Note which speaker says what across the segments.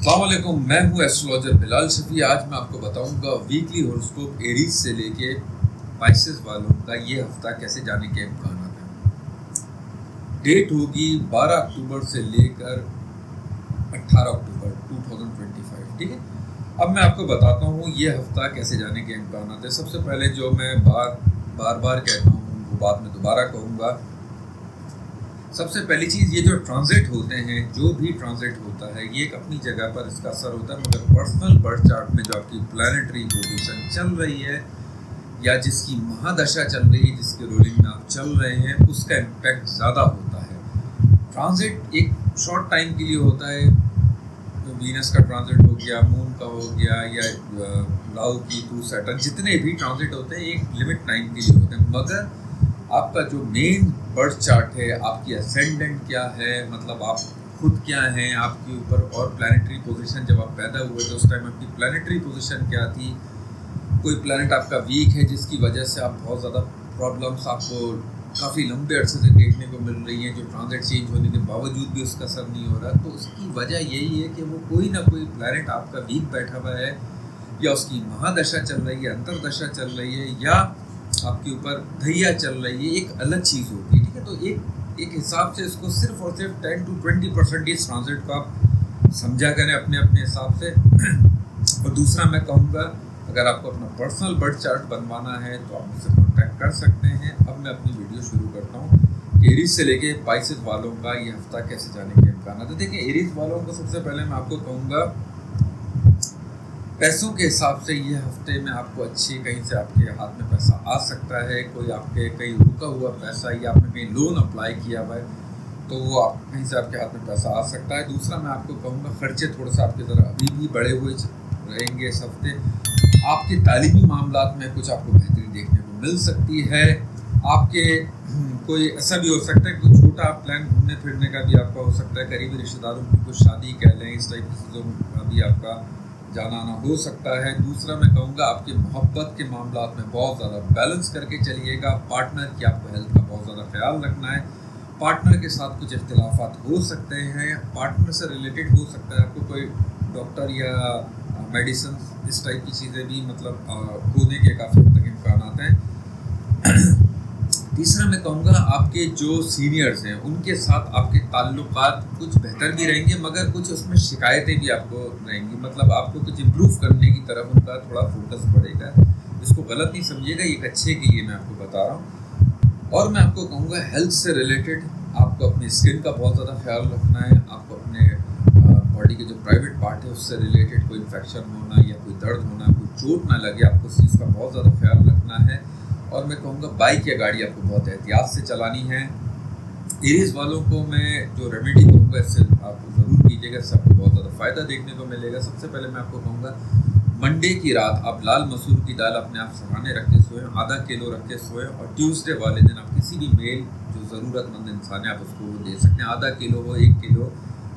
Speaker 1: अस्सलाम वालेकुम, मैं हूँ एस्ट्रोलॉजर बिलाल शफी। आज मैं आपको बताऊंगा वीकली हॉरोस्कोप एरीज से लेके पाइसेस वालों का ये हफ्ता कैसे जाने के इम्कान हैं। डेट होगी 12 अक्टूबर से लेकर 18 अक्टूबर 2025, ठीक है। अब मैं आपको बताता हूँ ये हफ्ता कैसे जाने के इम्कान हैं। सबसे पहले जो मैं बार कहता हूँ वो बात मैं दोबारा कहूँगा। सबसे पहली चीज़, ये जो ट्रांजिट होते हैं, जो भी ट्रांजिट होता है ये एक अपनी जगह पर इसका असर होता है, मगर पर्सनल बर्थ चार्ट में जो आपकी प्लैनेटरी पोजीशन चल रही है या जिसकी महादशा चल रही है, जिसके रूलिंग में आप चल रहे हैं, उसका इम्पैक्ट ज़्यादा होता है। ट्रांजिट एक शॉर्ट टाइम के लिए होता है, तो वीनस का ट्रांजिट हो गया, मून का हो गया, या राहु की टू सैटर्न, जितने भी ट्रांजिट होते हैं एक लिमिट टाइम के लिए होते हैं। मगर आपका जो मेन बर्थ चार्ट है, आपकी असेंडेंट क्या है, मतलब आप खुद क्या हैं, आपके ऊपर और प्लैनेटरी पोजीशन, जब आप पैदा हुए तो उस टाइम आपकी प्लैनेटरी पोजीशन क्या थी। कोई प्लैनेट आपका वीक है जिसकी वजह से आप बहुत ज़्यादा प्रॉब्लम्स आपको काफ़ी लंबे अरसे से देखने को मिल रही हैं, जो ट्रांजिट चेंज होने के बावजूद भी उसका असर नहीं हो रहा। तो उसकी वजह यही है कि वो कोई ना कोई प्लैनेट आपका वीक बैठा हुआ है, या उसकी महादशा चल रही है, अंतरदशा चल रही है, या आपके ऊपर धैया चल रही है, एक अलग चीज़ होती है, ठीक है। तो एक हिसाब से इसको सिर्फ और सिर्फ 10 to 20% इस ट्रांजिट को आप समझा करें अपने हिसाब से। और दूसरा मैं कहूँगा, अगर आपको अपना पर्सनल बर्थ चार्ट बनवाना है तो आप मुझसे कॉन्टैक्ट कर सकते हैं। अब मैं अपनी वीडियो शुरू करता हूँ। एरीज से लेके पाइसेस वालों का ये हफ्ता कैसे जाने के इम्कान है। देखिए, एरीज वालों को सबसे पहले मैं आपको कहूँगा, पैसों के हिसाब से ये हफ्ते में आपको अच्छी कहीं से आपके हाथ में पैसा आ सकता है। कोई आपके कहीं रुका हुआ पैसा, या आपने कहीं लोन अप्लाई किया हुआ है तो वो आप कहीं से आपके हाथ में पैसा आ सकता है। दूसरा मैं आपको कहूँगा, खर्चे थोड़ा सा आपकी तरह अभी भी बढ़े हुए रहेंगे इस हफ्ते। आपके तालीमी मामलात में कुछ आपको बेहतरी देखने को मिल सकती है। आपके कोई ऐसा भी हो सकता है कि कुछ छोटा प्लान घूमने फिरने का भी आपका हो सकता है। करीबी रिश्तेदारों की कुछ शादी कह लें, इस टाइप की चीज़ों का भी आपका जाना आना हो सकता है। दूसरा मैं कहूँगा, आपके मोहब्बत के मामलात में बहुत ज़्यादा बैलेंस करके चलिएगा। पार्टनर की आपको हेल्थ का बहुत ज़्यादा ख्याल रखना है। पार्टनर के साथ कुछ इख्तिलाफात हो सकते हैं, पार्टनर से रिलेटेड हो सकता है आपको कोई डॉक्टर या मेडिसिन इस टाइप की चीज़ें भी मतलब होने के काफ़ी हद तक इम्कान हैं। तीसरा मैं कहूँगा, आपके जो सीनियर्स हैं उनके साथ आपके ताल्लुकात कुछ बेहतर भी रहेंगे, मगर कुछ उसमें शिकायतें भी आपको रहेंगी। मतलब आपको कुछ इम्प्रूव करने की तरफ उनका थोड़ा फोकस बढ़ेगा। इसको गलत नहीं समझिएगा, ये एक अच्छे के लिए मैं आपको बता रहा हूँ। और मैं आपको कहूँगा, हेल्थ से रिलेटेड आपको अपनी स्किन का बहुत ज़्यादा ख्याल रखना है। आपको अपने बॉडी के जो प्राइवेट पार्ट है उससे रिलेटेड कोई इन्फेक्शन होना या कोई दर्द होना, कोई चोट ना लगे, आपको उस चीज़ का बहुत ज़्यादा ख्याल रखना है। और मैं कहूँगा, बाइक या गाड़ी आपको बहुत एहतियात से चलानी है। एरीज वालों को मैं जो रेमेडी कहूँगा, इससे आप ज़रूर कीजिएगा, इससे आपको बहुत ज़्यादा फ़ायदा देखने को मिलेगा। सबसे पहले मैं आपको कहूँगा, मंडे की रात आप लाल मसूर की दाल अपने आप सराहने रख के सोएं, आधा किलो रख के सोएं। और ट्यूसडे वाले दिन आप किसी भी मेल जो ज़रूरतमंद इंसान है आप उसको दे सकते हैं, आधा किलो हो 1 किलो,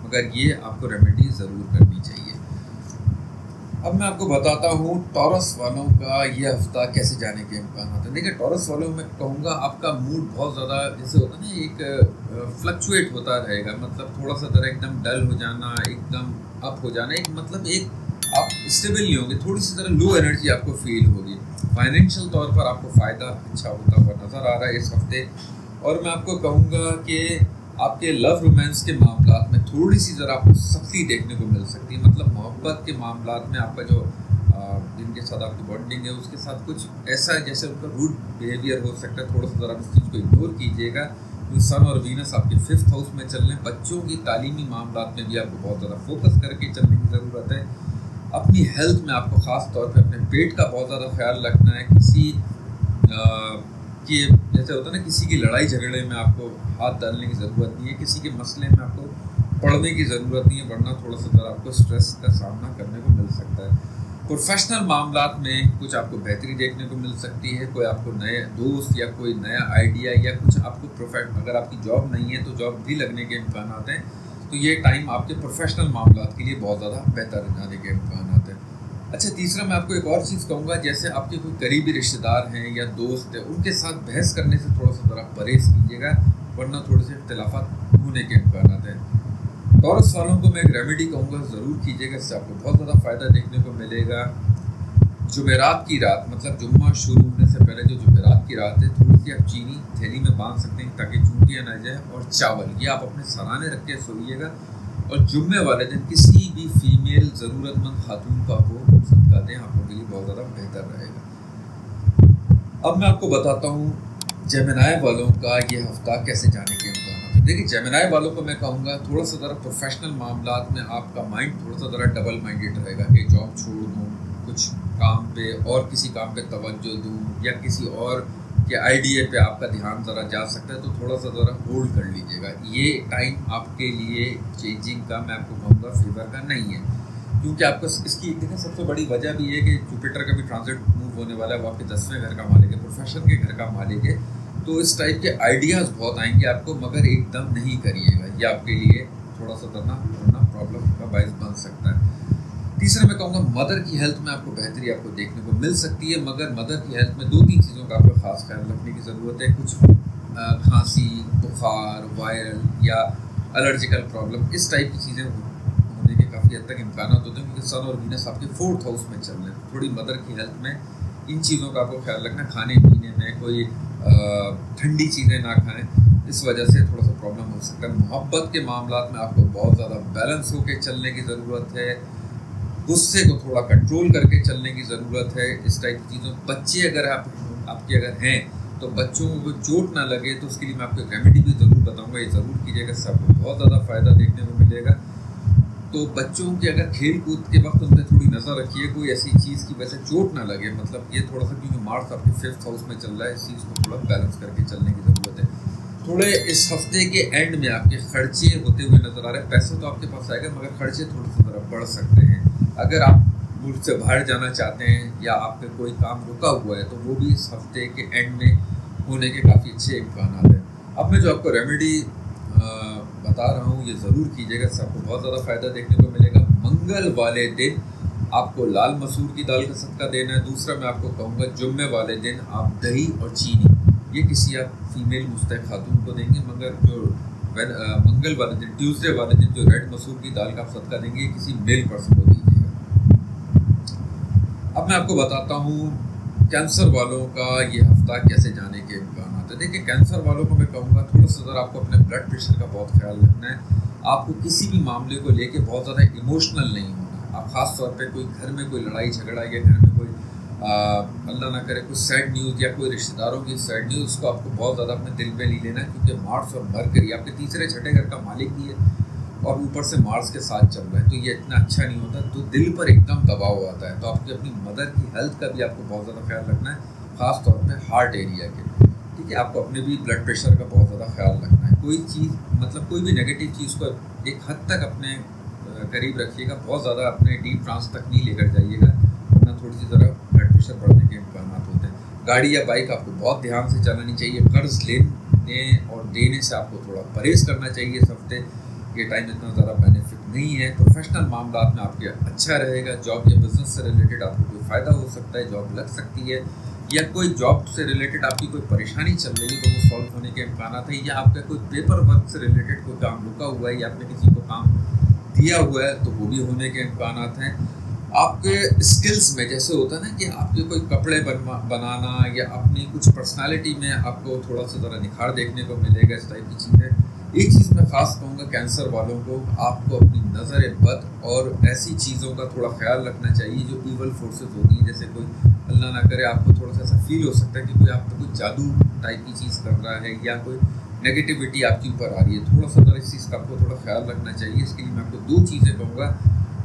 Speaker 1: मगर ये आपको रेमेडी ज़रूर करनी चाहिए। अब मैं आपको बताता हूँ टॉरस वालों का ये हफ्ता कैसे जाने के इम्कान हैं। देखिए, टॉरस वालों में कहूँगा, आपका मूड बहुत ज़्यादा जैसे होता है ना, एक फ्लक्चुएट होता रहेगा। मतलब थोड़ा सा ज़रा एकदम डल हो जाना, एकदम अप हो जाना, एक मतलब एक आप स्टेबल नहीं होंगे, थोड़ी सी तरह लो एनर्जी आपको फील होगी। फाइनेंशियल तौर पर आपको फ़ायदा अच्छा होता हुआ नज़र आ रहा है इस हफ्ते। और मैं आपको कहूँगा कि आपके लव रोमांस के मामलात में थोड़ी सी ज़रा आपको सख्ती देखने को मिल सकती है। मतलब मोहब्बत के मामलात में आपका जो जिनके साथ आपकी बॉन्डिंग है उसके साथ कुछ ऐसा है जैसे उनका रूड बिहेवियर हो सकता है, थोड़ा सा ज़रा उस चीज़ को इग्नोर कीजिएगा। तो सन और वीनस आपके 5th हाउस में चल रहे हैं। बच्चों की तालीमी मामलात में भी आपको बहुत ज़्यादा फोकस करके चलने की ज़रूरत है। अपनी हेल्थ में आपको ख़ास तौर पे अपने पेट का बहुत ज़्यादा ख्याल रखना है। किसी कि जैसे होता है ना, किसी की लड़ाई झगड़े में आपको हाथ डालने की ज़रूरत नहीं है, किसी के मसले में आपको पढ़ने की ज़रूरत नहीं है, वरना थोड़ा सा ज़रा आपको स्ट्रेस का सामना करने को मिल सकता है। प्रोफेशनल मामलात में कुछ आपको बेहतरी देखने को मिल सकती है। कोई आपको नए दोस्त या कोई नया आइडिया या कुछ आपको अगर आपकी जॉब नहीं है तो जॉब भी लगने के इम्कान आते हैं। तो ये टाइम आपके प्रोफेशनल मामलात के लिए बहुत ज़्यादा बेहतर जाने के इम्कान आते हैं। अच्छा, तीसरा मैं आपको एक और चीज़ कहूँगा, जैसे आपके कोई करीबी रिश्तेदार हैं या दोस्त हैं, उनके साथ बहस करने से थोड़ा सा ज़रा परहेज़ कीजिएगा, वरना थोड़े से इख्तिलाफात होने के इम्कान हैं। टॉरस वालों को मैं एक रेमेडी कहूँगा ज़रूर कीजिएगा, इससे आपको बहुत ज़्यादा फ़ायदा देखने को मिलेगा। जुमेरात की रात, मतलब जुम्मा शुरू होने से पहले जो जुमेरात की रात है, थोड़ी सी आप चीनी थैली में बांध सकते हैं ताकि चूंटियाँ ना जाए, और चावल ये आप अपने सराहने रख के सोइएगा। और जुम्मे वाले दिन किसी भी फीमेल ज़रूरतमंद खातून को वो सदका दें, आप लोगों के लिए बहुत ज़्यादा बेहतर रहेगा। अब मैं आपको बताता हूँ जेमिनाई वालों का ये हफ्ता कैसे जाने के इम्कान है। देखिए, जेमिनाई वालों को मैं कहूँगा थोड़ा सा ज़रा प्रोफेशनल मामलात में आपका माइंड थोड़ा सा ज़रा डबल माइंडेड रहेगा कि जॉब छोड़ दूँ, कुछ काम पे और किसी काम पे तवज्जो दूँ, या किसी और के आइडिया पे आपका ध्यान ज़रा जा सकता है, तो थोड़ा सा ज़रा होल्ड कर लीजिएगा। ये टाइम आपके लिए चेंजिंग का, मैं आपको कहूँगा फेवर का नहीं है, क्योंकि आपको इसकी देखिए सबसे बड़ी वजह भी है कि जुपिटर का भी ट्रांजिट मूव होने वाला है, वो आपके 10वें घर का मालिक है, प्रोफेशन के घर का मालिक है। तो इस टाइप के आइडियाज़ बहुत आएंगे आपको, मगर एकदम नहीं करिएगा, ये आपके लिए थोड़ा सा वरना प्रॉब्लम का बायस बन सकता है। तीसरा मैं कहूँगा मदर की हेल्थ में आपको बेहतरी आपको देखने को मिल सकती है, मगर मदर की हेल्थ में 2-3 चीज़ों का आपको खास ख्याल रखने की ज़रूरत है। कुछ खांसी, बुखार, वायरल या एलर्जिकल प्रॉब्लम, इस टाइप की चीज़ें होने के काफ़ी हद तक इम्कान होते हैं, क्योंकि सन और वीनस आपके 4th हाउस में चल रहे हैं। थोड़ी मदर की हेल्थ में इन चीज़ों का आपको ख्याल रखना, खाने पीने में कोई ठंडी चीज़ें ना खाएं, इस वजह से थोड़ा सा प्रॉब्लम हो सकता है। मोहब्बत के मामलात में आपको बहुत ज़्यादा बैलेंस होकर चलने की ज़रूरत है, गुस्से को थोड़ा कंट्रोल करके चलने की ज़रूरत है, इस टाइप की चीज़ों। बच्चे अगर आपके अगर हैं तो बच्चों को चोट ना लगे, तो उसके लिए मैं आपको रेमेडी भी ज़रूर बताऊँगा, ये ज़रूर कीजिएगा, इससे आपको बहुत ज़्यादा फ़ायदा देखने को मिलेगा। तो बच्चों के अगर खेल कूद के वक्त उन पर थोड़ी नज़र रखिए, कोई ऐसी चीज़ की वजह से चोट ना लगे, मतलब ये थोड़ा सा, क्योंकि मार्स आपके 5th हाउस में चल रहा है, इस चीज़ को थोड़ा बैलेंस करके चलने की ज़रूरत है। थोड़े इस हफ्ते के एंड में आपके खर्चे होते हुए नज़र आ रहे हैं, पैसे तो आपके पास आएगा, मगर खर्चे थोड़े से ज़रा बढ़ सकते हैं। अगर आप मुल्क से बाहर जाना चाहते हैं या आप पे कोई काम रुका हुआ है, तो वो भी इस हफ्ते के एंड में होने के काफ़ी अच्छे इम्कान हैं। अब मैं जो आपको रेमेडी बता रहा हूँ, ये ज़रूर कीजिएगा, इससे आपको बहुत ज़्यादा फ़ायदा देखने को मिलेगा। मंगल वाले दिन आपको लाल मसूर की दाल का सदका देना है। दूसरा मैं आपको कहूँगा जुम्मे वाले दिन आप दही और चीनी, ये किसी आप फीमेल मुस्तहक खातून को देंगे, मगर जो मंगल वाले दिन, ट्यूसडे वाले दिन जो रेड मसूर की दाल का आप सदका देंगे, किसी मेल पर्सन को दीजिएगा। अब मैं आपको बताता हूँ कैंसर वालों का ये हफ्ता कैसे जाने के इम्कान है। देखिए, कैंसर वालों को मैं कहूँगा थोड़ा सा ज़रा आपको अपने ब्लड प्रेशर का बहुत ख्याल रखना है। आपको किसी भी मामले को लेके बहुत ज़्यादा इमोशनल नहीं होना है। आप ख़ास तौर पे कोई घर में कोई लड़ाई झगड़ा या घर में कोई अल्लाह ना करे कोई सैड न्यूज़ या कोई रिश्तेदारों की सैड न्यूज़, उसको आपको बहुत ज़्यादा अपने दिल पे नहीं लेना है, क्योंकि मार्स और मरकरी आपके तीसरे छठे घर का मालिक भी है और ऊपर से मार्स के साथ चल रहा है, तो ये इतना अच्छा नहीं होता, तो दिल पर एकदम दबाव आता है। तो आपकी अपनी मदर की हेल्थ का भी आपको बहुत ज़्यादा ख्याल रखना है, ख़ास तौर पे हार्ट एरिया के, ठीक है। आपको अपने भी ब्लड प्रेशर का बहुत ज़्यादा ख्याल रखना है। कोई चीज़, मतलब कोई भी नेगेटिव चीज़ को एक हद तक अपने करीब रखिएगा, बहुत ज़्यादा अपने डीप ट्रांस तक नहीं लेकर जाइएगा, वरना थोड़ी सी ज़रा ब्लड प्रेशर बढ़ने के इम्कान होते हैं। गाड़ी या बाइक आपको बहुत ध्यान से चलानी चाहिए। कर्ज लेने और देने से आपको थोड़ा परहेज़ करना चाहिए इस हफ्ते, ये टाइम इतना ज़्यादा बेनिफिट नहीं है। प्रोफेशनल मामलात में आपके अच्छा रहेगा। जॉब या बिज़नेस से रिलेटेड आपको कोई फ़ायदा हो सकता है, जॉब लग सकती है, या कोई जॉब से रिलेटेड आपकी कोई परेशानी चल रही है तो वो सॉल्व होने के इम्कान है, या आपका कोई पेपर वर्क से रिलेटेड कोई काम रुका हुआ है या आपने किसी को काम दिया हुआ है तो वो भी होने के इम्कान हैं। आपके स्किल्स में जैसे होता है ना कि आपके कोई कपड़े बनाना या अपनी कुछ पर्सनालिटी में आपको थोड़ा सा ज़रा निखार देखने को मिलेगा, इस टाइप की चीज़ें। एक चीज़ मैं ख़ास कहूँगा कैंसर वालों को, आपको अपनी नज़र बद और ऐसी चीज़ों का थोड़ा ख्याल रखना चाहिए जो ईवल फोर्सेस होती हैं। जैसे कोई अल्लाह ना करे आपको थोड़ा सा ऐसा फील हो सकता है कि कोई आप पे कोई जादू टाइप की चीज़ कर रहा है या कोई नेगेटिविटी आपके ऊपर आ रही है, थोड़ा सा इस चीज़ का आपको थोड़ा ख्याल रखना चाहिए। इसके लिए मैं आपको 2 चीज़ें कहूँगा,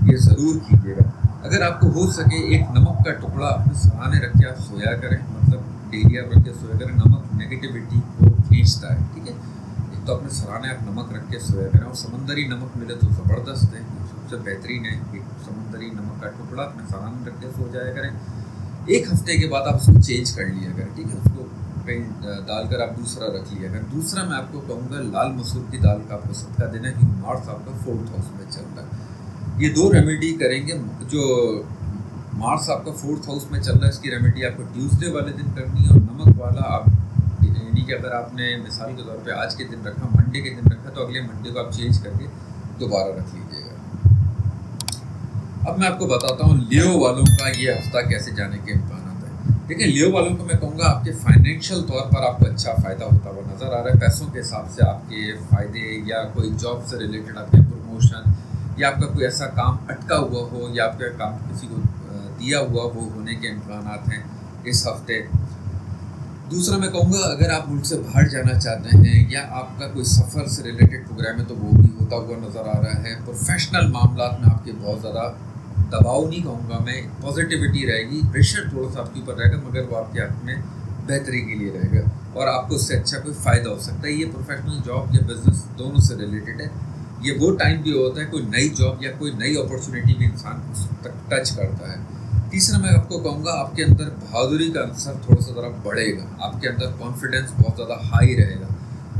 Speaker 1: ये ज़रूर कीजिएगा। अगर आपको हो सके एक नमक का टुकड़ा अपने सराहने रख के आप सोया करें, मतलब डेली आप रख के सोया करें। नमक नेगेटिविटी को खींचता है, ठीक है। एक तो अपने सराहने आप नमक रख के सोया करें, और समंदरी नमक मिले तो ज़बरदस्त है, सबसे बेहतरीन है। एक समंदरी नमक का टुकड़ा अपने सराहने रख के सो जाया करें। एक हफ्ते के बाद आप उसको चेंज कर लिया करें, ठीक है। उसको कहीं डालकर आप दूसरा रख लिया करें। दूसरा मैं आपको कहूँगा लाल मसूर की दाल का आपको सदका देना है, क्योंकि मार्स आपका 4th हाउस में चल रहा है। ये 2 रेमेडी करेंगे। जो मार्स आपका 4th हाउस में चल रहा है, इसकी रेमेडी आपको ट्यूसडे वाले दिन करनी है। और नमक वाला आप, यानी कि अगर आपने मिसाल के तौर पे आज के दिन रखा, मंडे के दिन रखा, तो अगले मंडे को आप चेंज करके दोबारा रख लीजिएगा। अब मैं आपको बताता हूँ लियो वालों का ये हफ्ता कैसे जाने के इम्कान है। देखिए, लियो वालों को मैं कहूँगा आपके फाइनेंशियल तौर पर आपको अच्छा फ़ायदा होता हुआ नज़र आ रहा है। पैसों के हिसाब से आपके फ़ायदे, या कोई जॉब से रिलेटेड आपके प्रमोशन, या आपका कोई ऐसा काम अटका हुआ हो, या आपका काम किसी को दिया हुआ वो होने के इम्कानात हैं इस हफ्ते। दूसरा मैं कहूँगा, अगर आप मुल्क से बाहर जाना चाहते हैं या आपका कोई सफ़र से रिलेटेड प्रोग्राम है तो वो भी होता हुआ नज़र आ रहा है। प्रोफेशनल मामलात में आपके बहुत ज़्यादा दबाव नहीं कहूँगा मैं, पॉजिटिविटी रहेगी, प्रेशर थोड़ा सा आपके ऊपर रहेगा, मगर वो आपके हाथ में बेहतरी के लिए रहेगा और आपको उससे अच्छा कोई फ़ायदा हो सकता है। ये प्रोफेशनल जॉब या बिज़नेस दोनों से रिलेटेड है। ये वो टाइम भी होता है कोई नई जॉब या कोई नई अपॉर्चुनिटी भी इंसान तक टच करता है। तीसरा मैं आपको कहूँगा, आपके अंदर बहादुरी का अंसर थोड़ा सा ज़रा बढ़ेगा, आपके अंदर कॉन्फिडेंस बहुत ज़्यादा हाई रहेगा।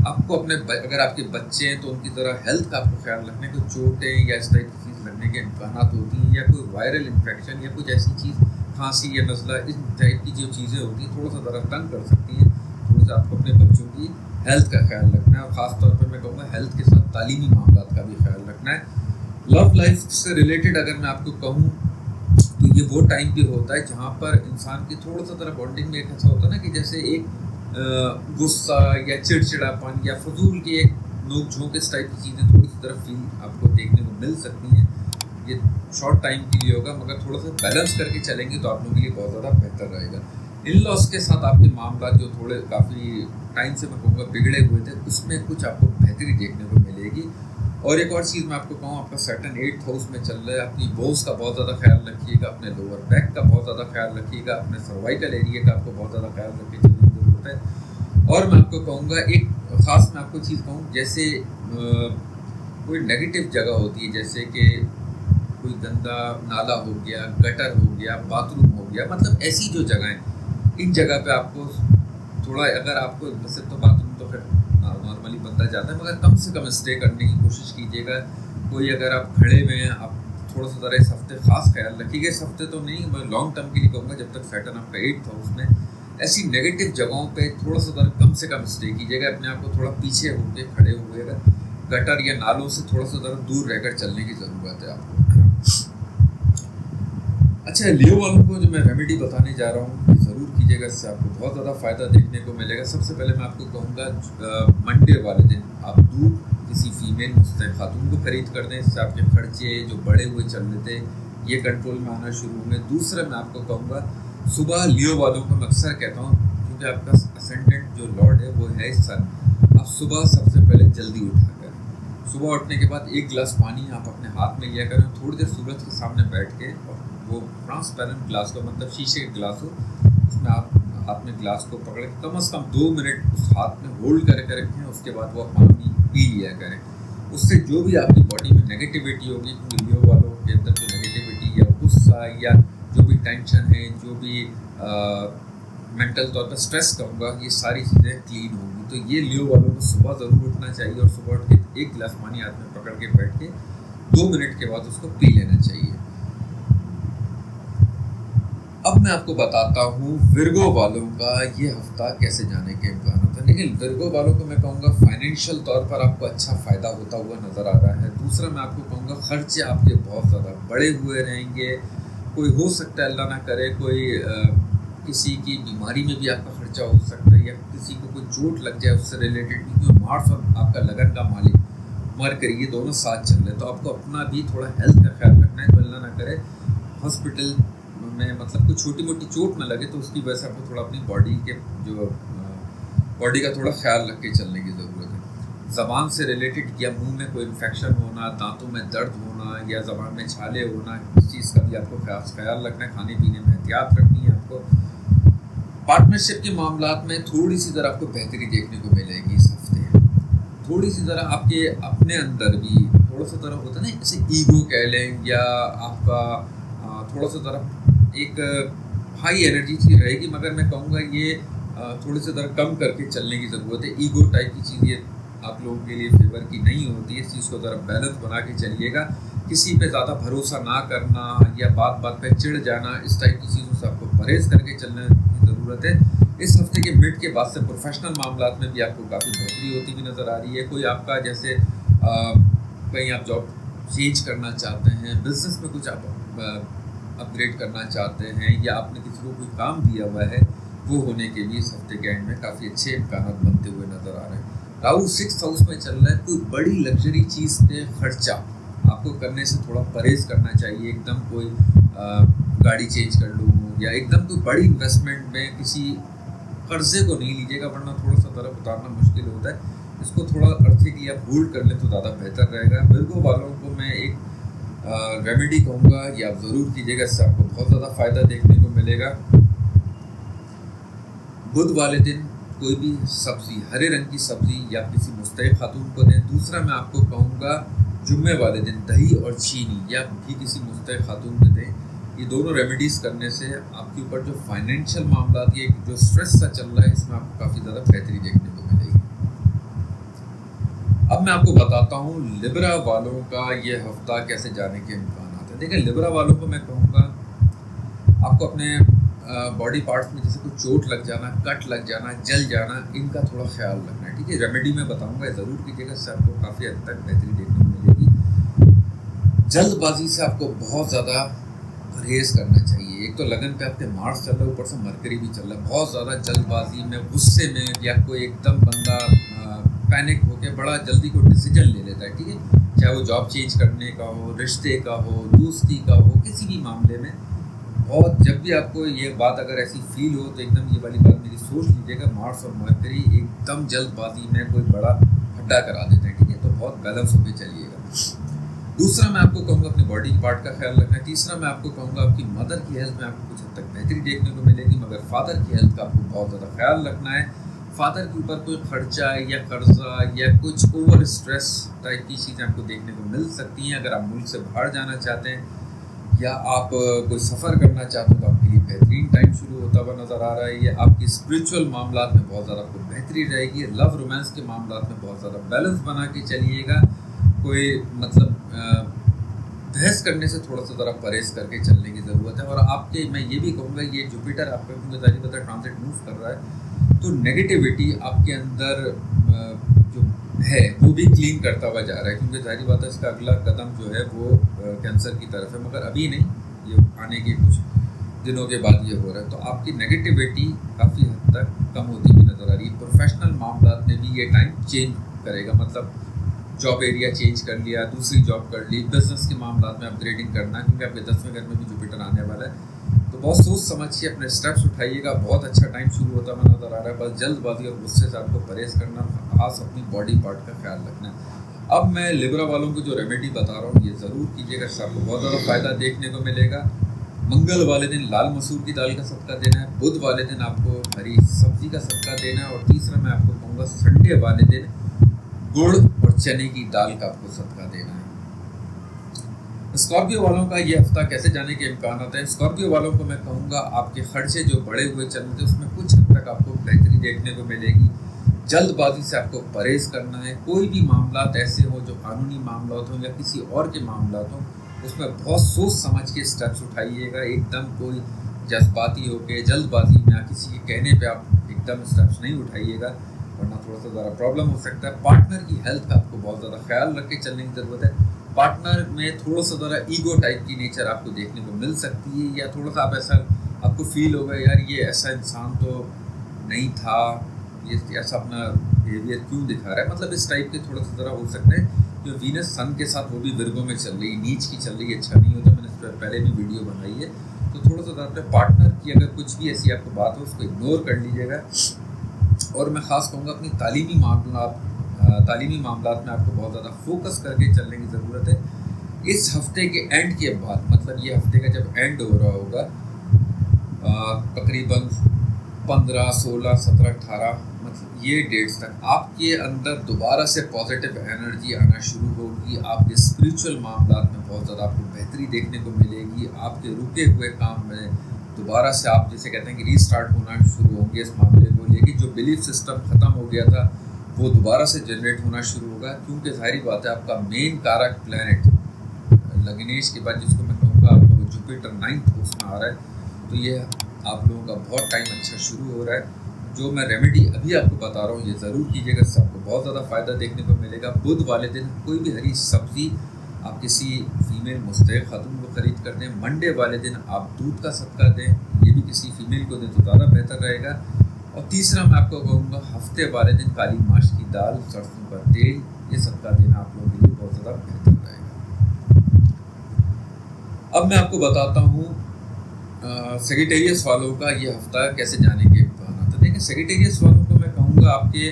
Speaker 1: आपको अपने अगर आपके बच्चे हैं तो उनकी तरह हेल्थ का आपको ख्याल रखने को, चोटें या इस टाइप की चीज़ लगने के इम्कानात होती हैं, या कोई वायरल इन्फेक्शन या कुछ ऐसी चीज़, खांसी या नज़ला, इस टाइप की जो चीज़ें होती हैं थोड़ा सा ज़रा तंग कर सकती हैं। थोड़ा सा आपको अपने बच्चों की हेल्थ का ख्याल रखना है और ख़ास तौर पर मैं कहूँगा हेल्थ के साथ तालीमी मामलात का भी ख्याल रखना है। लव लाइफ से रिलेटेड अगर मैं आपको कहूँ तो ये वो टाइम भी होता है जहाँ पर इंसान की थोड़ा सा तरह बॉन्डिंग में एक ऐसा होता है ना कि जैसे एक गुस्सा या चिड़चिड़ापन या फजूल की एक नोक झोंक, इस टाइप की चीज़ें थोड़ी सी तरह फील आपको देखने को मिल सकती हैं। ये शॉर्ट टाइम के लिए होगा, मगर थोड़ा सा बैलेंस करके चलेंगे तो आप लोगों के लिए बहुत ज़्यादा बेहतर रहेगा। इन लॉस के साथ आपके मामला जो थोड़े काफ़ी टाइम से मैं कहूँगा बिगड़े हुए थे, उसमें कुछ आपको बेहतरी देखने को मिलेगी। और एक और चीज़ मैं आपको कहूँ, आपका सैटर्न 8th हाउस में चल रहा है, अपनी बोन्स का बहुत ज़्यादा ख्याल रखिएगा, अपने लोअर बैक का बहुत ज़्यादा ख्याल रखिएगा, अपने सर्वाइकल एरिया का आपको बहुत ज़्यादा ख्याल रखने की ज़रूरत है। और मैं आपको कहूँगा एक ख़ास मैं आपको चीज़ कहूँ, जैसे कोई नेगेटिव जगह होती है, जैसे कि कोई गंदा नाला हो गया, गटर हो गया, बाथरूम हो गया, मतलब ऐसी जो जगहें, इन जगह पे आपको थोड़ा, अगर आपको वैसे तो बाथरूम तो फिर नॉर्मली बंदा जाता है, मगर कम से कम स्टे करने की कोशिश कीजिएगा। कोई अगर आप खड़े हुए हैं, आप थोड़ा सा ज़रा इस हफ्ते ख़ास ख्याल रखिएगा। इस हफ्ते तो नहीं, मैं लॉन्ग टर्म के लिए कहूँगा, जब तक सैटर्न आपका 8th हाउस में, ऐसी नेगेटिव जगहों पे थोड़ा सा ज़रा कम से कम स्टे कीजिएगा। अपने आप को थोड़ा पीछे होकर खड़े हुए, गटर या नालों से थोड़ा सा ज़रा दूर रहकर चलने की ज़रूरत है आपको। अच्छा, लियो वालों को जो मैं रेमेडी बताने जा रहा हूँ ज़रूर कीजिएगा, इससे आपको बहुत ज़्यादा फ़ायदा देखने को मिलेगा। सबसे पहले मैं आपको कहूँगा, मंडे वाले दिन आप दूध किसी फीमेल मुस्तैद खातून को खरीद कर दें, इससे आपके खर्चे जो बढ़े हुए चल रहे थे ये कंट्रोल में आना शुरू होंगे। दूसरा मैं आपको कहूँगा, सुबह लियो वालों को मैं अक्सर कहता हूँ, क्योंकि आपका असेंडेंट जो लॉर्ड है वो है सन, आप सुबह सबसे पहले जल्दी उठा करें। सुबह उठने के बाद एक गिलास पानी आप अपने हाथ में लिया करें, थोड़ी देर सूरज के सामने बैठ के, और वो ट्रांसपेरेंट ग्लास को, मतलब शीशे का ग्लास हो, उसमें आप हाथ में ग्लास को पकड़ के कम से कम 2 मिनट उस हाथ में होल्ड करके रखें। उसके बाद वो पानी पी लिया करें। उससे जो भी आपकी बॉडी में नेगेटिविटी होगी, क्योंकि लियो वालों के अंदर जो नेगेटिविटी या गुस्सा या जो भी टेंशन है, जो भी मेंटल तौर पर स्ट्रेस कहूँगा, ये सारी चीज़ें क्लीन होंगी। तो ये लियो वालों को सुबह ज़रूर उठना चाहिए और सुबह उठ के एक गिलास पानी हाथ में पकड़ के बैठ के 2 मिनट के बाद उसको पी लेना चाहिए। अब मैं आपको बताता हूँ विर्गो वालों का ये हफ्ता कैसे जाने के इम्कान होता है। लेकिन विर्गो वालों को मैं कहूँगा फाइनेंशियल तौर पर आपको अच्छा फ़ायदा होता हुआ नज़र आ रहा है। दूसरा मैं आपको कहूँगा, खर्चे आपके बहुत ज़्यादा बढ़े हुए रहेंगे। कोई हो सकता है, अल्लाह ना करे, कोई किसी की बीमारी में भी आपका खर्चा हो सकता है, या किसी को कोई चोट लग जाए उससे रिलेटेड, क्योंकि मार्स और आपका लगन का मालिक मरकरी ये दोनों साथ चल रहे हैं। तो आपको अपना भी थोड़ा हेल्थ का ख्याल रखना है। तो अल्लाह ना करे हॉस्पिटल में मतलब कोई छोटी मोटी चोट ना लगे, तो उसकी वजह से आपको थोड़ा अपनी बॉडी का थोड़ा ख्याल रख के चलने की ज़रूरत है। ज़बान से रिलेटेड, या मुंह में कोई इन्फेक्शन होना, दांतों में दर्द होना, या ज़बान में छाले होना, इस चीज़ का भी आपको ख्याल रखना है। खाने पीने में एहतियात रखनी है आपको। पार्टनरशिप के मामलात में थोड़ी सी ज़रा आपको बेहतरी देखने को मिलेगी इस हफ्ते। थोड़ी सी ज़रा आपके अपने अंदर भी थोड़ा सा तरह होता है ना, जैसे ईगो कह लें, या आपका थोड़ा सा तरह एक हाई एनर्जी सी रहेगी, मगर मैं कहूँगा ये थोड़ी सी तरह कम करके चलने की ज़रूरत है। ईगो टाइप की चीज़ ये आप लोगों के लिए फेवर की नहीं होती है। इस चीज़ को ज़रा बैलेंस बना के चलिएगा। किसी पे ज़्यादा भरोसा ना करना या बात बात पे चिढ़ जाना, इस टाइप की चीज़ों से आपको परहेज़ करके चलने की ज़रूरत है। इस हफ्ते के मिड के बाद से प्रोफेशनल मामलात में भी आपको काफ़ी बेहतरी होती हुई नज़र आ रही है। कोई आपका जैसे कहीं आप जॉब चेंज करना चाहते हैं, बिजनेस में कुछ आप अपग्रेड करना चाहते हैं, या आपने किसी को कोई काम दिया हुआ है, वो होने के लिए इस हफ्ते के एंड में काफ़ी अच्छे इम्कान बनते हुए नज़र आ रहे हैं। राहु 6th हाउस में चल रहा है। कोई बड़ी लग्जरी चीज़ पे खर्चा आपको करने से थोड़ा परहेज करना चाहिए। एकदम कोई गाड़ी चेंज कर लूँ या एकदम कोई बड़ी इन्वेस्टमेंट में किसी कर्जे को नहीं लीजिएगा, वरना थोड़ा सा तरफ उतारना मुश्किल होता है। इसको थोड़ा आर्थिकली आप होल्ड कर लें तो ज़्यादा बेहतर रहेगा। विर्गो वालों को मैं एक रेमेडी कहूँगा, ये आप ज़रूर कीजिएगा, इससे आपको बहुत ज़्यादा फ़ायदा देखने को मिलेगा। बुध वाले दिन कोई भी सब्ज़ी, हरे रंग की सब्ज़ी या किसी मुस्तैब खातून को दें। दूसरा मैं आपको कहूँगा जुम्मे वाले दिन दही और चीनी या भी किसी मुस्तैब खातून को दें। ये दोनों रेमेडीज़ करने से आपके ऊपर जो फाइनेंशियल मामला, ये जो स्ट्रेस सा चल रहा है, इसमें आपको काफ़ी ज़्यादा बेहतरी देखने को मिलेगी। अब मैं आपको बताता हूँ लिब्रा वालों का ये हफ्ता कैसे जाने के इम्कान हैं। देखिए, लिब्रा वालों को मैं कहूँगा आपको अपने बॉडी पार्ट्स में जैसे कोई चोट लग जाना, कट लग जाना, जल जाना, इनका थोड़ा ख्याल रखना है, ठीक है। रेमेडी में बताऊँगा, ज़रूर कीजिएगा, इससे आपको काफ़ी हद तक बेहतरी देखने को मिलेगी। जल्दबाजी से आपको बहुत ज़्यादा परहेज़ करना चाहिए। एक तो लगन पे आपके मार्स चल रहा है, ऊपर से मरकरी भी चल रहा है। बहुत ज़्यादा जल्दबाजी में, गुस्से में, या कोई एकदम बंदा पैनिक होकर बड़ा जल्दी कोई डिसीजन ले लेता है, ठीक है। चाहे वो जॉब चेंज करने का हो, रिश्ते का हो, दोस्ती का हो, किसी भी मामले में। और जब भी आपको ये बात अगर ऐसी फील हो तो एकदम ये वाली बात मेरी सोच लीजिएगा, मार्स और मरकरी एकदम जल्दबाजी में कोई बड़ा खड्डा करा देते हैं, ठीक है। तो बहुत बैलेंस होकर चलिएगा। दूसरा मैं आपको कहूँगा अपने बॉडी पार्ट का ख्याल रखना है। तीसरा मैं आपको कहूँगा आपकी मदर की हेल्थ में आपको कुछ हद तक बेहतरी देखने को मिलेगी, मगर फादर की हेल्थ का आपको बहुत ज़्यादा ख्याल रखना है। फादर के ऊपर कोई खर्चा या कर्जा या कुछ ओवर स्ट्रेस टाइप की चीज़ें आपको देखने को मिल सकती हैं। अगर आप मुल्क से बाहर जाना चाहते हैं या आप कोई सफ़र करना चाहते हैं तो आपके लिए बेहतरीन टाइम शुरू होता हुआ नज़र आ रहा है। ये आपकी स्पिरिचुअल मामलात में बहुत ज़्यादा आपको बेहतरी रहेगी। लव रोमांस के मामलात में बहुत ज़्यादा बैलेंस बना के चलिएगा। कोई मतलब बहस करने से थोड़ा सा ज़रा परहेज करके चलने की ज़रूरत है। और आपके मैं ये भी कहूँगा, ये जुपिटर आपका क्योंकि जारी पता ट्रांजिट मूव कर रहा है, तो नेगेटिविटी आपके अंदर जो है वो भी क्लीन करता हुआ जा रहा है, क्योंकि जाहिर बात है इसका अगला कदम जो है वो कैंसर की तरफ है, मगर अभी नहीं, ये आने के कुछ दिनों के बाद ये हो रहा है। तो आपकी नेगेटिविटी काफ़ी हद तक कम होती हुई नज़र आ रही है। प्रोफेशनल मामलात में भी ये टाइम चेंज करेगा, मतलब जॉब एरिया चेंज कर लिया, दूसरी जॉब कर ली, बिजनेस के मामलात में अपग्रेडिंग करना, क्योंकि आपके 10वें घर में भी जुपिटर आने वाला है। तो बहुत सोच समझ के अपने स्टेप्स उठाइएगा। बहुत अच्छा टाइम शुरू होता हुआ नज़र आ रहा है। बस जल्दबाजी और गुस्से से आपको परहेज करना, खास अपनी बॉडी पार्ट का ख्याल रखना। अब मैं लिब्रा वालों को जो रेमेडी बता रहा हूँ ये ज़रूर कीजिएगा, इससे आपको बहुत ज़्यादा फ़ायदा देखने को मिलेगा। मंगल वाले दिन लाल मसूर की दाल का सदका देना है। बुध वाले दिन आपको हरी सब्जी का सदका देना है। और तीसरा मैं आपको कहूँगा संडे वाले दिन गुड़ और चने की दाल का आपको सदका देना है। स्कॉर्पियो वालों का ये हफ्ता कैसे जाने के इम्कान हैं। स्कॉर्पियो वालों को मैं कहूँगा आपके खर्चे जो बढ़े हुए चल रहे थे उसमें कुछ हद तक आपको बेहतरी देखने को मिलेगी। जल्दबाजी से आपको परहेज करना है। कोई भी मामलात ऐसे हो जो कानूनी मामलात हों या किसी और के मामलात हों, उसमें बहुत सोच समझ के स्टेप्स उठाइएगा। एकदम कोई जज्बाती होकर जल्दबाजी में या किसी के कहने पे आप एकदम स्टेप्स नहीं उठाइएगा, वरना थोड़ा सा ज़्यादा प्रॉब्लम हो सकता है। पार्टनर की हेल्थ का आपको बहुत ज़्यादा ख्याल रख के चलने की ज़रूरत है। पार्टनर में थोड़ा सा ज़रा ईगो टाइप की नेचर आपको देखने को मिल सकती है, या थोड़ा सा आप ऐसा आपको फील होगा यार ये ऐसा इंसान तो नहीं था, ये ऐसा अपना बिहेवियर क्यों दिखा रहा है, मतलब इस टाइप के थोड़ा सा ज़रा हो सकते हैं। जो वीनस सन के साथ वो भी विर्गो में चल रही, नीच की चल रही, अच्छा नहीं होता। मैंने इस पर पहले भी वीडियो बनाई है। तो थोड़ा सा ज़रा अपने पार्टनर की अगर कुछ भी ऐसी आपको बात हो उसको इग्नोर कर लीजिएगा। और मैं ख़ास कहूँगा अपनी तालीमी मामलात में आपको बहुत ज़्यादा फोकस करके चलने की ज़रूरत है। इस हफ्ते के एंड के बाद, मतलब ये हफ्ते का जब एंड हो रहा होगा तकरीबन 15, 16, 17, 18 मतलब ये डेट्स तक आपके अंदर दोबारा से पॉजिटिव एनर्जी आना शुरू होगी। आपके स्पिरिचुअल मामलात में बहुत ज़्यादा आपको बेहतरी देखने को मिलेगी। आपके रुके हुए काम में दोबारा से आप जैसे कहते हैं कि रीस्टार्ट होना शुरू होंगे इस मामले को लेके। जो बिलीफ सिस्टम ख़त्म हो गया था वो दोबारा से जनरेट होना शुरू होगा, क्योंकि जाहिर बात है आपका मेन कारक प्लैनेट लग्नेश के बाद जिसको मैं कहूँगा आपको जुपिटर 9th हाउस में आ रहा है। तो ये आप लोगों का बहुत टाइम अच्छा शुरू हो रहा है। जो मैं रेमेडी अभी आपको बता रहा हूँ ये ज़रूर कीजिएगा, इससे आपको बहुत ज़्यादा फ़ायदा देखने को मिलेगा। बुध वाले दिन कोई भी हरी सब्ज़ी आप किसी फीमेल मुस्तैक़ खातून को ख़रीद कर दें। मंडे वाले दिन आप दूध का सदका दें, ये भी किसी फीमेल को दें तो ज़्यादा बेहतर रहेगा। और तीसरा मैं आपको कहूँगा हफ्ते वाले दिन काली माश की दाल, सरसों का तेल, ये सदका देना आप लोगों के लिए बहुत ज़्यादा बेहतर रहेगा। अब मैं आपको बताता हूँ सेजिटेरियस वालों का ये हफ्ता कैसे जाने के इम्कान। तो देखिए सेजिटेरियस वालों को मैं कहूँगा आपके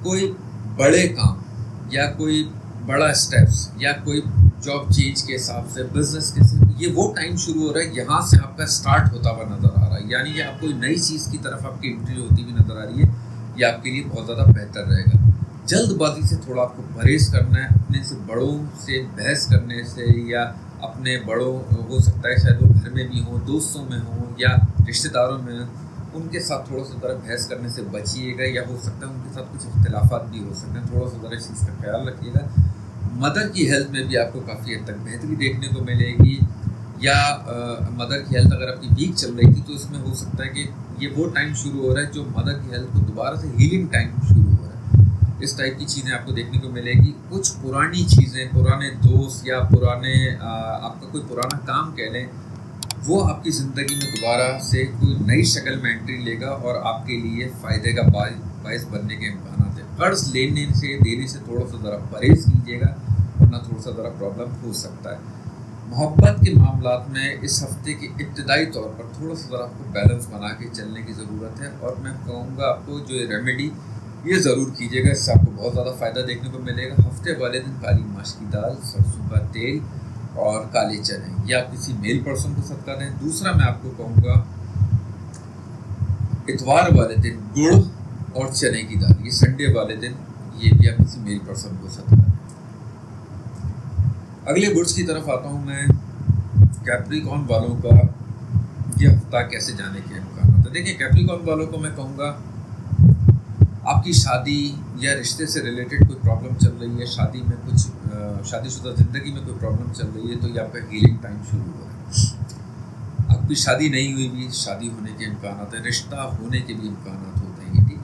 Speaker 1: कोई बड़े काम या कोई बड़ा स्टेप्स या कोई जॉब चेंज के हिसाब से, बिजनेस के से, ये वो टाइम शुरू हो रहा है, यहाँ से आपका स्टार्ट होता हुआ नज़र आ रहा है। यानी कि आप कोई नई चीज़ की तरफ आपकी एंट्री होती हुई नज़र आ रही है, ये आपके लिए बहुत ज़्यादा बेहतर रहेगा। जल्दबाजी से थोड़ा आपको परहेज़ करना है, अपने से बड़ों से बहस करने से, या अपने बड़ों हो सकता है शायद वो घर में भी हों, दोस्तों में हों या रिश्तेदारों में, उनके साथ थोड़ा सा ज़रा बहस करने से बचिएगा, या हो सकता है उनके साथ कुछ इख्तिलाफात भी हो सकते हैं, थोड़ा सा ज़रा इस चीज़ का ख्याल रखिएगा। मदर की हेल्थ में भी आपको काफ़ी हद तक बेहतरी देखने को मिलेगी, या मदर की हेल्थ अगर आपकी वीक चल रही थी तो इसमें हो सकता है कि ये वो टाइम शुरू हो रहा है जो मदर की हेल्थ को दोबारा से हीलिंग टाइम शुरू हो रहा है। इस टाइप की चीज़ें आपको देखने को मिलेगी। कुछ पुरानी चीज़ें, पुराने दोस्त या पुराने आपका कोई पुराना काम कह लें, वो आपकी ज़िंदगी में दोबारा से कोई नई शक्ल में एंट्री लेगा और आपके लिए फ़ायदे का बायस बनने के इम्कान है। कर्ज लेने से देने से थोड़ा सा ज़रा परहेज़ कीजिएगा, वरना थोड़ा सा ज़रा प्रॉब्लम हो सकता है। मोहब्बत के मामलात में इस हफ्ते के इब्तदाई तौर पर थोड़ा सा ज़रा आपको बैलेंस बना के चलने की ज़रूरत है, और मैं कहूँगा आपको जो रेमेडी ये ज़रूर कीजिएगा, इससे आपको बहुत ज़्यादा फ़ायदा देखने को मिलेगा। हफ्ते वाले दिन काली माश की दाल, सरसों का तेल और काले चने, ये आप किसी मेल पर्सन को सदका दें। दूसरा मैं आपको कहूँगा इतवार वाले दिन गुड़ और चने की दाल, ये संडे वाले दिन, ये भी आप किसी मेल पर्सन को सदका दें। अगले बुर्ज की तरफ आता हूँ मैं। कैप्रिकॉर्न वालों का ये हफ्ता कैसे जाने के इम्कान। तो देखिए कैप्रिकॉर्न वालों को मैं कहूँगा आपकी शादी या रिश्ते से रिलेटेड कोई प्रॉब्लम चल रही है, शादी में कुछ शादीशुदा ज़िंदगी में कोई प्रॉब्लम चल रही है, तो ये आपका हीलिंग टाइम शुरू हो रहा है। आपकी शादी नहीं हुई भी, शादी होने के इम्कान हैं, रिश्ता होने के भी इम्कान होते हैं, ठीक है।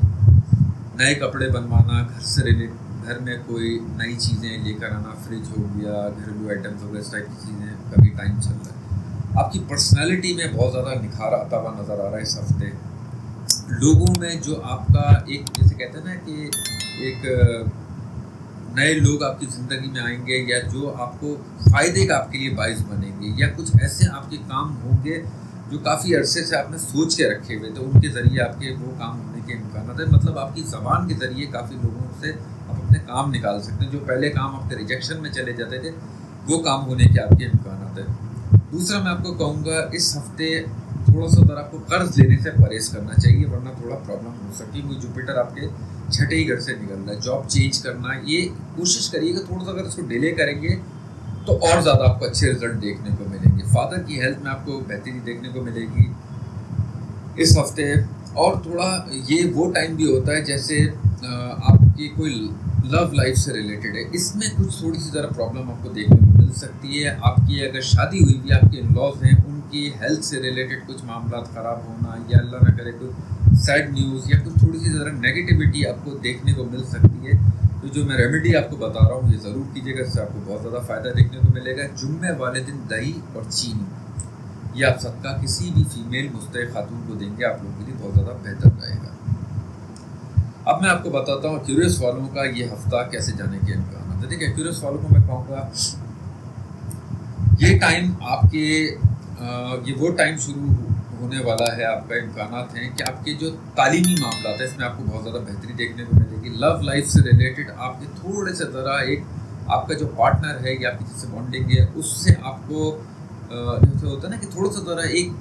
Speaker 1: नए कपड़े बनवाना, घर से रिलेटेड, घर में कोई नई चीज़ें लेकर आना, फ्रिज हो गया, घरेलू आइटम्स हो गए, इस टाइप की चीज़ें का भी टाइम चल रहा है। आपकी पर्सनैलिटी में बहुत ज़्यादा निखार आता हुआ नज़र आ रहा है इस हफ्ते। लोगों में जो आपका एक, जैसे कहते हैं ना कि एक नए लोग आपकी ज़िंदगी में आएंगे, या जो आपको फ़ायदे का आपके लिए बाइस बनेंगे, या कुछ ऐसे आपके काम होंगे जो काफ़ी अरसे से आपने सोच के रखे हुए, तो उनके ज़रिए आपके वो काम होने के इम्कान है। मतलब आपकी ज़बान के ज़रिए काफ़ी लोगों से आप अपने काम निकाल सकते हैं। जो पहले काम आपके रिजेक्शन में चले जाते थे, वो काम होने के आपके इम्कान हैं। दूसरा मैं आपको कहूँगा इस हफ्ते थोड़ा सा ज़रा आपको कर्ज लेने से परहेज़ करना चाहिए, वरना थोड़ा प्रॉब्लम हो सकती है। क्योंकि जुपिटर आपके छठे ही घर से निकल रहा है। जॉब चेंज करना, ये कोशिश करिएगा थोड़ा सा, अगर इसको डिले करेंगे तो और ज़्यादा आपको अच्छे रिजल्ट देखने को मिलेंगे। फादर की हेल्थ में आपको बेहतरी देखने को मिलेगी इस हफ्ते। और थोड़ा ये वो टाइम भी होता है जैसे आपकी कोई लव लाइफ से रिलेटेड है, इसमें कुछ थोड़ी सी ज़रा प्रॉब्लम आपको देखने को मिल सकती है। आपकी अगर शादी हुई भी, आपके इन-लॉज हैं, उनकी हेल्थ से रिलेटेड कुछ मामला ख़राब होना, या अल्लाह न करे कोई सैड न्यूज़ या कुछ थोड़ी सी ज़रा नेगेटिविटी आपको देखने को मिल सकती है। तो जो मैं रेमेडी आपको बता रहा हूँ ये ज़रूर कीजिएगा, इससे आपको बहुत ज़्यादा फ़ायदा देखने को मिलेगा। जुम्मे वाले दिन दही और चीनी, ये आप सदका किसी भी फीमेल मुस्तैक़ खातून को देंगे, आप लोगों के लिए बहुत ज़्यादा बेहतर रहेगा। अब मैं आपको बताता हूँ एक्यूरियस वालों का ये हफ्ता कैसे जाने के इम्कान है। देखिए एक्यूरियस वालों को मैं कहूँगा ये टाइम आपके ये वो टाइम शुरू होने वाला है, आपका इम्कानात हैं कि आपके जो तालीमी मामला है इसमें आपको बहुत ज़्यादा बेहतरी देखने को मिलेगी। लव लाइफ से रिलेटेड आपके थोड़े से ज़रा एक आपका जो पार्टनर है या आपकी जिससे बॉन्डिंग है, उससे आपको जैसे होता है ना कि थोड़ा सा ज़रा एक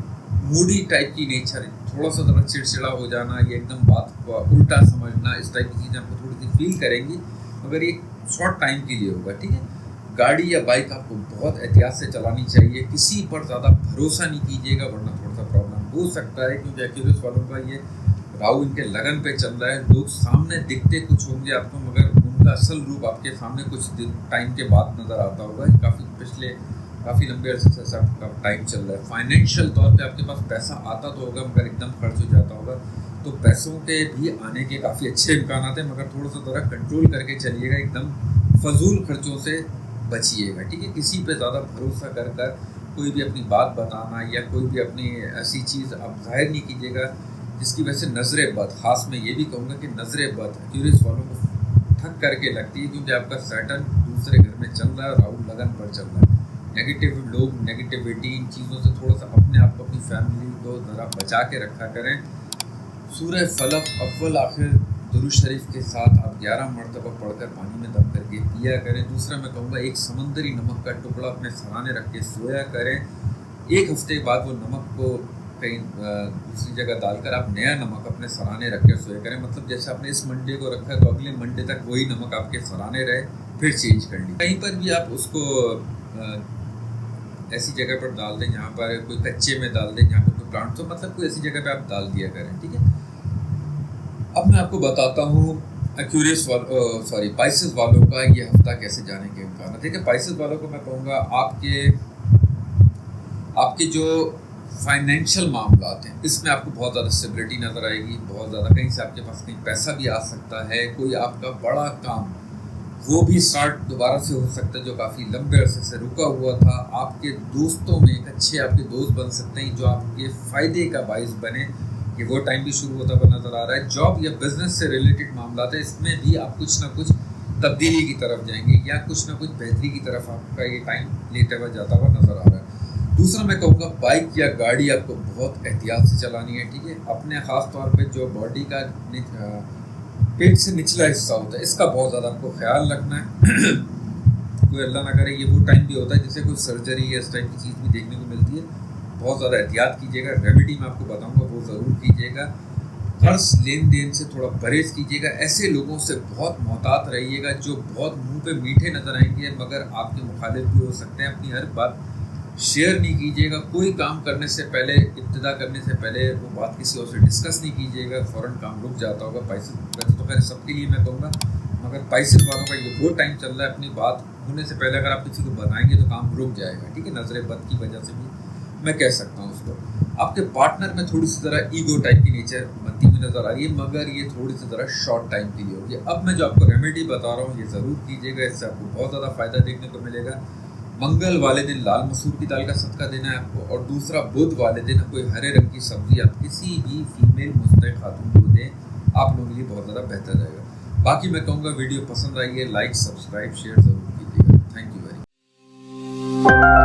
Speaker 1: मूडी टाइप की नेचर है, थोड़ा सा ज़रा चिड़चिड़ा हो जाना, ये एकदम बात को उल्टा समझना, इस टाइप की चीज़ें आपको थोड़ी सी फील करेंगी, मगर ये शॉर्ट टाइम के लिए होगा, ठीक है। गाड़ी या बाइक आपको बहुत एहतियात से चलानी चाहिए, किसी पर ज़्यादा भरोसा नहीं कीजिएगा, वरना थोड़ा सा प्रॉब्लम हो सकता है। क्योंकि एक्यूरियस वालों का ये राहु इनके लगन पे चल रहा है। लोग सामने दिखते कुछ होंगे आपको, मगर उनका असल रूप आपके सामने कुछ दिन टाइम के बाद नज़र आता होगा। काफ़ी पिछले काफ़ी लंबे अरसे से ऐसा टाइम चल रहा है। फाइनेंशियल तौर पे आपके पास पैसा आता तो होगा मगर एकदम खर्च हो जाता होगा, तो पैसों के भी आने के काफ़ी अच्छे इम्कान हैं, मगर थोड़ा सा ज़रा कंट्रोल करके चलिएगा, एकदम फजूल खर्चों से बचिएगा, ठीक है। किसी पे ज़्यादा भरोसा कर कर कोई भी अपनी बात बताना या कोई भी अपनी ऐसी चीज़ आप जाहिर नहीं कीजिएगा जिसकी वजह से नज़र बद, खास मैं ये भी कहूँगा कि नज़र बद एक्यूरियस वालों को ठग करके लगती है, क्योंकि आपका सैटर्न दूसरे घर में चल रहा है, राहु लगन पर चल रहा है। नेगेटिव लोग, नेगेटिविटी, इन चीज़ों से थोड़ा सा अपने आप को, अपनी फैमिली को ज़रा बचा के रखा करें। सूरह फलक अव्वल आखिर दुरूद शरीफ के साथ आप 11 मरतबा पढ़कर पानी में दम करके पिया करें। दूसरा मैं कहूँगा एक समंदरी नमक का टुकड़ा अपने सराने रख के सोया करें। एक हफ्ते के बाद वो नमक को कहीं दूसरी जगह डालकर आप नया नमक अपने सराने रख कर सोया करें। मतलब जैसे आपने इस मंडे को रखा है तो अगले मंडे तक वही नमक आपके सराने रहे, फिर चेंज कर ली। कहीं पर भी आप उसको ऐसी जगह पर डाल दें जहाँ पर कोई कच्चे में डाल दें, जहाँ पर कोई प्लांट, तो मतलब कोई ऐसी जगह पे आप डाल दिया करें, ठीक है। अब मैं आपको बताता हूँ एक्यूरियस पाइसेस वालों का ये हफ्ता कैसे जाने के इम्कान है। ठीक है, पाइसेस वालों को मैं कहूँगा आपके जो फाइनेंशियल मामलात हैं इसमें आपको बहुत ज़्यादा स्टेबिलिटी नज़र आएगी, बहुत ज़्यादा कहीं से आपके पास कहीं पैसा भी आ सकता है, कोई आपका बड़ा काम वो भी स्टार्ट दोबारा से हो सकता है जो काफ़ी लंबे अरसे से रुका हुआ था। आपके दोस्तों में एक अच्छे आपके दोस्त बन सकते हैं जो आपके फ़ायदे का बाइस बने, ये वो टाइम भी शुरू होता हुआ नज़र आ रहा है। जॉब या बिज़नेस से रिलेटेड मामला है, इसमें भी आप कुछ ना कुछ तब्दीली की तरफ जाएंगे या कुछ ना कुछ बेहतरी की तरफ आपका ये टाइम लेते हुए जाता हुआ नज़र आ रहा है। दूसरा मैं कहूँगा बाइक या गाड़ी आपको बहुत एहतियात से चलानी है, ठीक है। अपने ख़ास तौर पे जो बॉडी का पेट से निचला हिस्सा होता है इसका बहुत ज़्यादा आपको ख्याल रखना है। कोई अल्लाह ना करे ये वो टाइम भी होता है जिससे कोई सर्जरी या इस टाइप की चीज़ भी देखने को मिलती है, बहुत ज़्यादा एहतियात कीजिएगा। रेमेडी मैं आपको बताऊँगा वो ज़रूर कीजिएगा। कर्ज लेन देन से थोड़ा परहेज़ कीजिएगा। ऐसे लोगों से बहुत मोहतात रहिएगा जो बहुत मुंह पे मीठे नज़र आएंगे मगर आपके मुखालिफ भी हो सकते हैं। अपनी हर बात शेयर नहीं कीजिएगा। कोई काम करने से पहले, इब्तिदा करने से पहले वो बात किसी और से डिस्कस नहीं कीजिएगा, फ़ौरन काम रुक जाता होगा। पाइसेस वैसे तो खैर सबके लिए मैं कहूँगा, मगर पाइसेस वालों का ये वो टाइम चल रहा है अपनी बात होने से पहले अगर आप किसी को बताएंगे तो काम रुक जाएगा, ठीक है। नज़र बद की वजह से भी मैं कह सकता हूँ उसको। आपके पार्टनर में थोड़ी सी ज़रा ईगो टाइप की नेचर बनती हुई नज़र आ रही है, मगर ये थोड़ी सी ज़रा शॉर्ट टाइम के लिए होगी। अब मैं जो आपको रेमेडी बता रहा हूँ ये ज़रूर कीजिएगा, इससे आपको बहुत ज़्यादा फ़ायदा देखने को मिलेगा। मंगल वाले दिन लाल मसूर की दाल का सदका देना है आपको, और दूसरा बुध वाले दिन कोई हरे रंग की सब्ज़ी आप किसी भी फीमेल मुस्तैद खातून को दें, आप लोगों के लिए बहुत ज़्यादा बेहतर रहेगा। बाकी मैं कहूँगा वीडियो पसंद आई है, लाइक, सब्सक्राइब, शेयर ज़रूर कीजिएगा। Thank you very much.